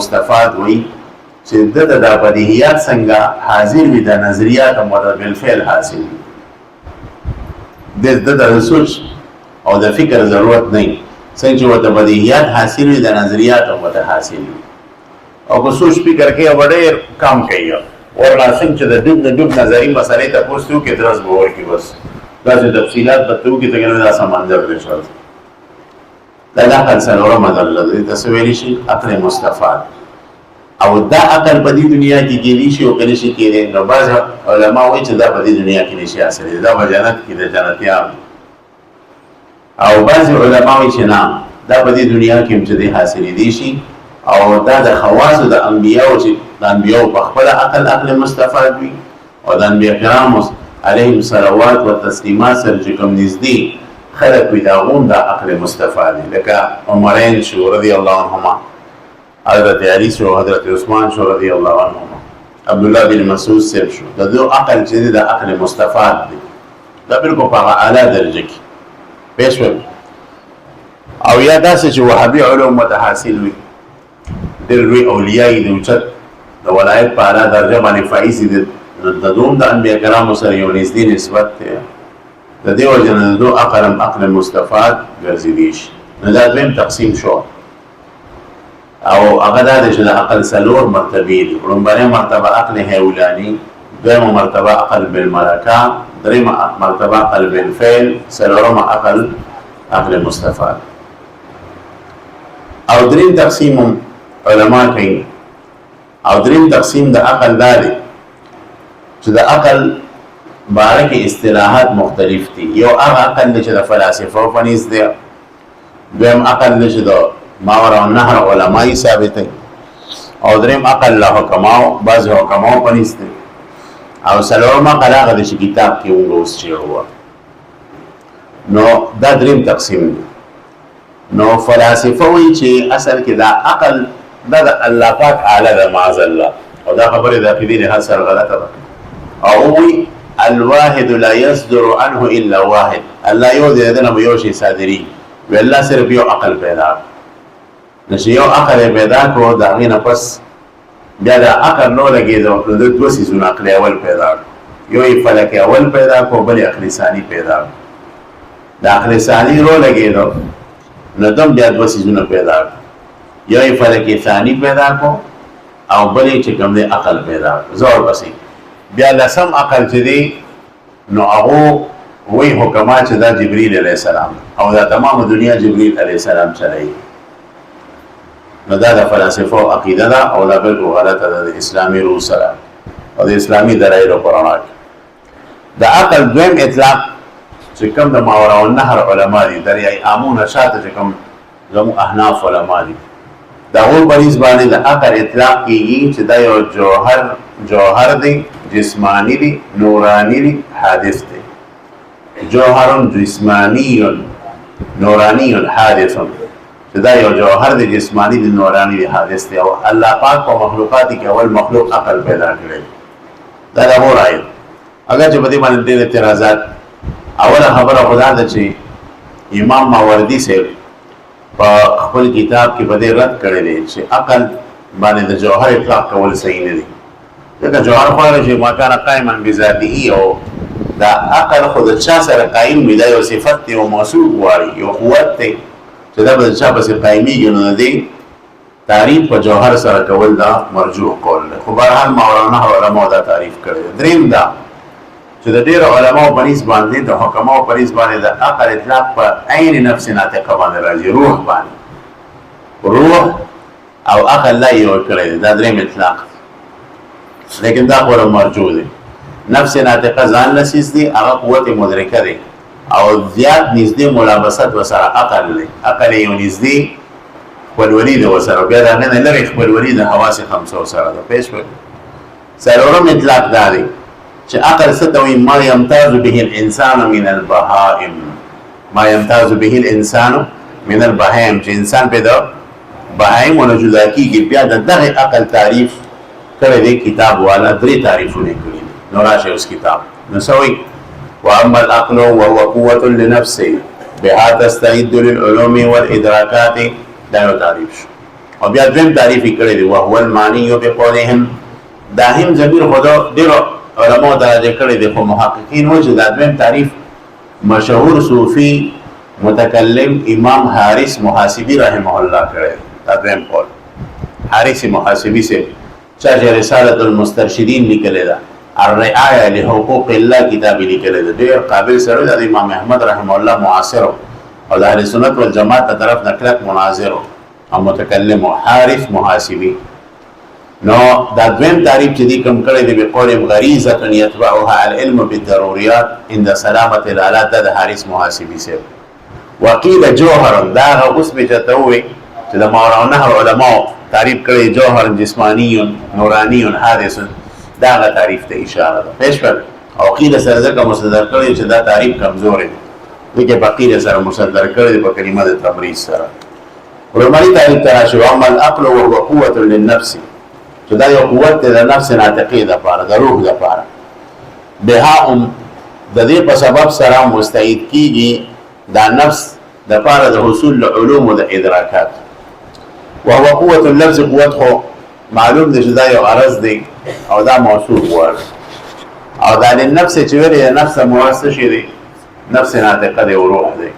مستفاد وي چې دته دا بدیهیات څنګه حاضر وي د نظریات او د بالفعل حاصل وي د سوچ او د فکر ضرورت نه څنګه چې ورته بدیهیات حاصل وي د نظریات او د حاصل وي او په سوچ فکر کې ډېر کم کوي ورنه څنګه چې د ډوب نظري مسلې ته پوښتنه کې درس به ورکړي بس داسې تفصیلات به ته وکړي ته دا سمندر دی شو دا عقل څلورمه دله دی ته ویلی شي عقل مستفاد او دا عقل په دې دنیا کې کېدی شي او کله شي کېدی نو بعض علما وایي چې دا په دې دنیا کې نشي حاصلېدی دا په جنت کې د جنتیان او بعض علما وایي چې نه دا په دې دنیا کې هم چې دی حاصلېدی شي او دا د خواص د انبیاو چې د انبیاو په خپل عقل مستفاد وي او د انبیا کرام علیهم صلوات و تسلیمات سره چې کوم نږدې خلق وي د هغوم دا عقل مستفاد دي لکه عمرین شو رضی الله عنهما حضرت علی شو حضرت عثمان شو رضی الله عنهما عبدالله بن مسعود صاحب شو د دو عقل چې دی د عقل مستفاد دی دا بالکل په هغه اعلی درجه کې پېښ شول او یا داسې چې وهابي علوم متحاصل وي ډېر لوی اولیاء د اوچت د ولایت په اعلی درجه باندې فایز دي د دوم د انبیا کرامو سره یو نږدې نسبت دی د دې وجه نه د دو عقل مستفاد ګرځېدی شي نو دا دویم تقسیم شو او هغه دا دی چې د عقل څلور مرتبې دي لومړنۍ مرتبه عقل حیولاني دویمه مرتبه عقل بالملکه دریمه مرتبه عقل بالفعل څلورمه عقل مستفاد او دریم تقسیم علما کوي او دریم تقسیم د عقل دا دی چې د عقل باره کې اصطلاحات مختلف دي یو هغه عقل دی چې د فلاسفو په نزد دی دویم عقل دی چې د ماورا النهر علماء ثابتوي او دریم عقل له حکماو بعض حکماو په نزد دی او څلورم عقل هغه دی چې کتاب کې موږ اوس چیړو نو دا دریم تقسیم دی نو فلاسفه وایي چې اصل کې دا عقل دا د الله پاک اعلی ده معاذ الله او دا خبره د عقیدې لحاظ سره غلطه ده او وایي الواحد لا يصدر عنه الا واحد الله یو دې دنه یو شی صادري وی الله صرف یو عقل پیدا نشي یو عقل پیدا کو دا غینه پس بیا دا عقل نو لګیدو نو د دوه سيزونه عقل اول پیدا یو فلک اول پیدا کو بل عقل ثاني پیدا دا عقل ثاني رو لګیدو نو دم بیا دوه سيزونه پیدا یو فلک ثاني پیدا کو او بل چې کوم دی عقل پیدا زور بسې بیا لسم عقل چې دی نو هغه وی حکمات چې دا جبرئیل علیه السلام او دا تمام دنیا جبرئیل علیه السلام چلایي نو دا د فلسفو عقیده ده او دا بالکل غلطه ده د اسلامي روح سره او د اسلامي دلایلو په رڼا کې د عقل دویم اطلاق چې کوم د ماورا النهر علما دي دریای امونه شاته چې کوم زموږ احناف علما دي دا هو پریز باندې د عقل اطلاق کیږي چې دا یو جوهر دی جسمانی دی نورانی دی حادث دی جوهر جسمانی نورانی حادث چې دا یو جوهر دی جسمانی دی نورانی دی حادث دی او الله پاک په مخلوقات کې اول مخلوق عقل پیدا کړی دا د مور آیت اگر چې په دې باندې ډېر اعتراضات اوله خبره خدا ده چې امام ماوردی صاحب په خپل کتاب کې په دې رد کړی دی چې عقل باندې د جوهر اطلاق کول صحیح نه دی ځکه جوهر خو هغه چې ما کان قائما بذاته او دا عقل خو د چا سره قایم وي دا یو صفت دی او موصوف غواړي یو قوت دی چې دا به چا پسې قایمیږي نو دی تعریف په جوهر سره کول دا مرجوح قول دی خو بهرحال مولانا علماء دا تعریف کړی دریم دا چې د ډېرو علماو په نسبت باندې د حکماو په نسبت باندې د عقل اطلاق په عین نفس ناطقه باندې راځي روح باندې روح او عقل لا یو کړی دا دریم اطلاق لیکن دا خو مرجو دی نفس ناطقه ځان لسیز دی هغه قوت مدرکه دی او زیات نږدې ملابست وسره عقل دی عقل یو نږدې خپلولي دی ورسره بیا د هغې نه لرې خپلولي د حواس خمسو سره ده پوه شوې څلورم اطلاق دا دی چې عقل څه ته وایي ما یمتاز به الانسان من البهائم ما یمتاز به الانسان من البهائم چې انسان پیدا بهائمو نه جدا کېږي بیا د دغه عقل تعریف کړی دی کتاب والا درې تعریفونه کړي نو راشه اوس کتاب نو څه وایي واما العقل وهو قوة لنفسه بها تستعد للعلوم والادراكات دا یو تعریف شو او بیا دویم تعریف یې کړی دی وهو المعني بقولهم دا هم ضمیر خو ډېرو علماو درجه کړی دی خو محققین وایي چې دا دویم تعریف مشهور صوفي متکلم امام حارث محاسبی رحمه الله کړی دا دویم قول حارث محاسبی سے چا چې رسالة المسترشدین لیکلی ده الرعايه لحقوق الله کتاب لیکلی ده ډېر قابل سره د امام احمد رحمه الله معاصر او د اهل سنت والجماعت طرف نه کلک مناظر او متکلم حارث محاسبی نو دا دویم تعریف چې دی کوم کړی دی بقول غریزه یتبعها العلم بالضروريات عند سلامه الالات د حارث محاسبی سے وقيل جوهر دا اوس به چته وي چې د ماورانه علماء تعریف کړی جوهر جسمانی نورانی حادث دا غا تعریف ته اشاره ده پېښ او قیل سره ځکه مصدر کړی چې دا تعریف کمزور دی دغه بقیه سره مصدر کړی په کلمه د تبریز سره ورمالي تعریف ته شو عمل عقل او قوت للنفس چې دا یو قوت د نفس ناطقي د پاره د روح د پاره بها د دې په سبب سره مستعید کیږي دا نفس د پاره د حصول علوم او د ادراکات وهو قوة اللفظ قوت خو معلوم دی چې دا یو عرض دی او دا موصوف وار او دا لنفس چې ویلې نفس موصف شي دی نفس ناطقه دی او روح دی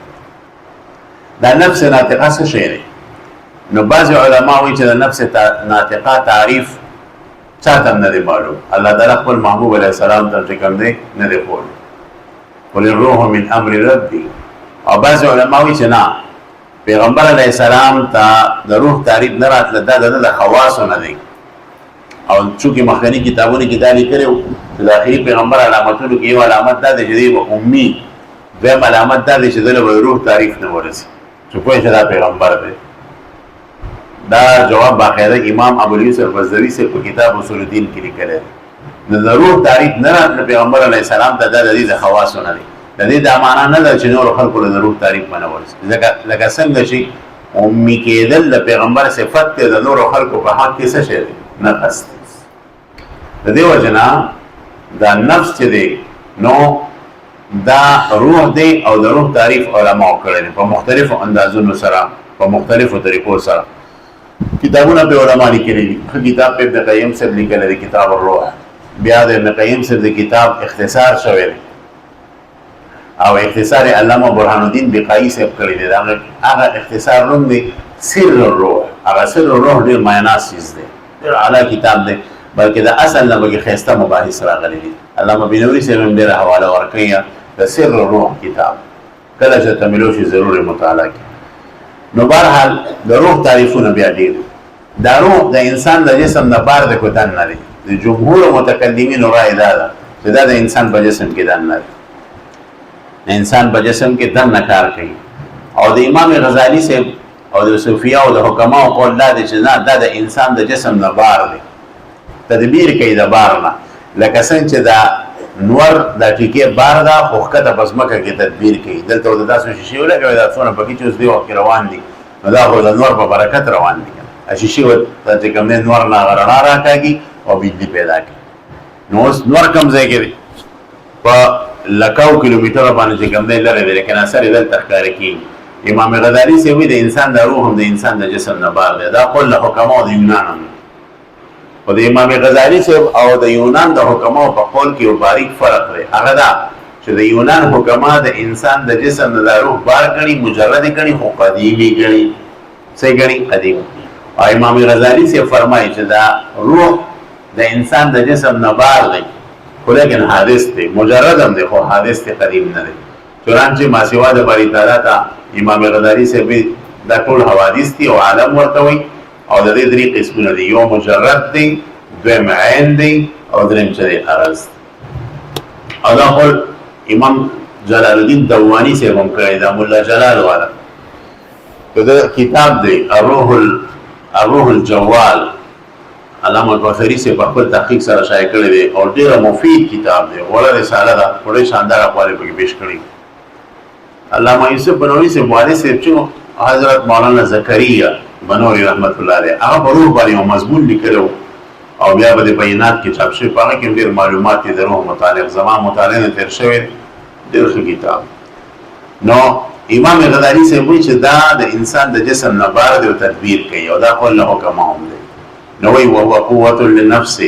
دا نفس ناطقه څه شي دی نو بعض علما وایي چې د نفس ناطقه تعریف چاته نه دی معلوم الله تعالی خپل محبوب علیه السلام ته کوم دی نه دی کول قل الروح من امر ربي او بعض علما وایي چې نه پیغمبر علیہ السلام ته د روح تعریف نه راتله دا د خواصو نه دی او چونکې مخکني کتابونه کې دا لیکلي چې د آخري پیغمبر علامتونو کې یو علامت دا دی چې دی به امي دویم علامت دا دی چې دله به روح تعریف نه ورسي چې پوه چې دا پیغمبر دی دا جواب باقاعده امام ابواليوسف بزدوي صاحب په کتاب اصول الدین کې لیکلی دی د روح تعریف نه راتله پیغمبر علیہ السلام ته دا د دې د خواصو نه دی د دې دا معنا نه ده چې نور خلکو له روح تعریف باندې ورسي لکه څنګه چې امي کېدل د پیغمبر صفت دی د نور خلکو په حق کې څه شی دی نقص د دې وجنه دا نفس چې دی نو دا روح دی او د روح تعریف علماء کړی په مختلفو اندازونو سره په مختلفو طریقو سره کتابونه به علماء لیکلي دي کتاب په ابن قیم صاحب لیکلی دی کتاب الروح بیا د ابن قیم صاحب د کتاب اختصار شوی دی او اختصار علامه برهان الدین بقایی صاحب کړی دی دا هغه اختصار نوم دی سر الروح هغه سر الروح ډېر معناس چیز دی ډېر اعلی کتاب دی بلکې د اصل نه بګي خسته مباحث راغلي دي علامه بنوري صاحب هم ډېر حواله ورکړي د سر الروح کتاب کله چې تملو شي ضروري مطالعه کړئ نو بهرحال د روح تعریفونه بیا ډېر دا روح د انسان د جسم نه بار د کوتن نه دی د جمهور متکلمینو رائے دا ده چې دا د انسان په جسم کې دن نه دی انسان په جسم کې دم نه کار کوي او د امام غزالی صاحب او د صوفیا او د حکماو قول دا دی چې نه دا د انسان د جسم نه بار دی تدبیر کوي د بار نه لکه څنګه چې دا نور د ټیکې بار دا خو ښکته په ځمکه کې تدبیر کوي دلته د داسې شیشې ولګوي دا څونه پکې چې اوس دې وخت کې روان دي نو دا خو د نور په برکت روان دي شیشې ورته چې کوم دی نور نه هغه رڼا راکاږي او بجلي پیدا کوي نو اوس نور کوم ځای کې دی په لکاو کیلومتره باندې چې کوم دی لرې دی لیکن اثر یې دلته ښکاره کېږي امام غزالي صاحب وایي د انسان د روح هم د انسان د جسم نه بار دی دا قول د حکماو د یونان هم خو د امام غزالي صاحب او د یونان د حکماو په قول کې یو باریک فرق دی هغه دا چې د یونان حکما د انسان د جسم نه د روح بار ګڼي مجرد ګڼي خو قدیمي ګڼي څه ګڼي قدیم او امام غزالي صاحب فرمایي چې دا روح د انسان د جسم نه بار دی خو لیکن حادث دی مجرد هم دی خو حادث دی قدیم نه دی چنانچه ما سوا د باری تعالی ته امام غزالي صاحب دا ټول حوادث دي او عالم ورته وایي او د دې درې قسمونه دي یو مجرد دی دویم عین دی او دریم چې دی عرض او دا قول امام جلال الدین دوانی صاحب هم کړی دا ملا جلال والا دا کتاب دی الروح الجوال علامه البصری سے په خپل تحقیق سره شایع کړی دی او ډېر مفید کتاب دی وړه رساله ده ډېر شاندار اقوال پکې پیش کړي علامه یوسف بنوري سے والد صاحب چې حضرت مولانا زکریا بنوري رحمت الله علیه هغه په روح باندې یو مضمون لیکلو او بیا به د بیانات کې چاپ شوی په هغه کې ډېر معلومات دي د روح متعلق زما مطالعه نه تیر شوی ډېر ښه کتاب نو امام غزالی سے وایي چې دا د انسان د جسم نه بار دی او تدبیر کوي او دا خپل حکم هم دی. نو وایي وهو قوة للنفس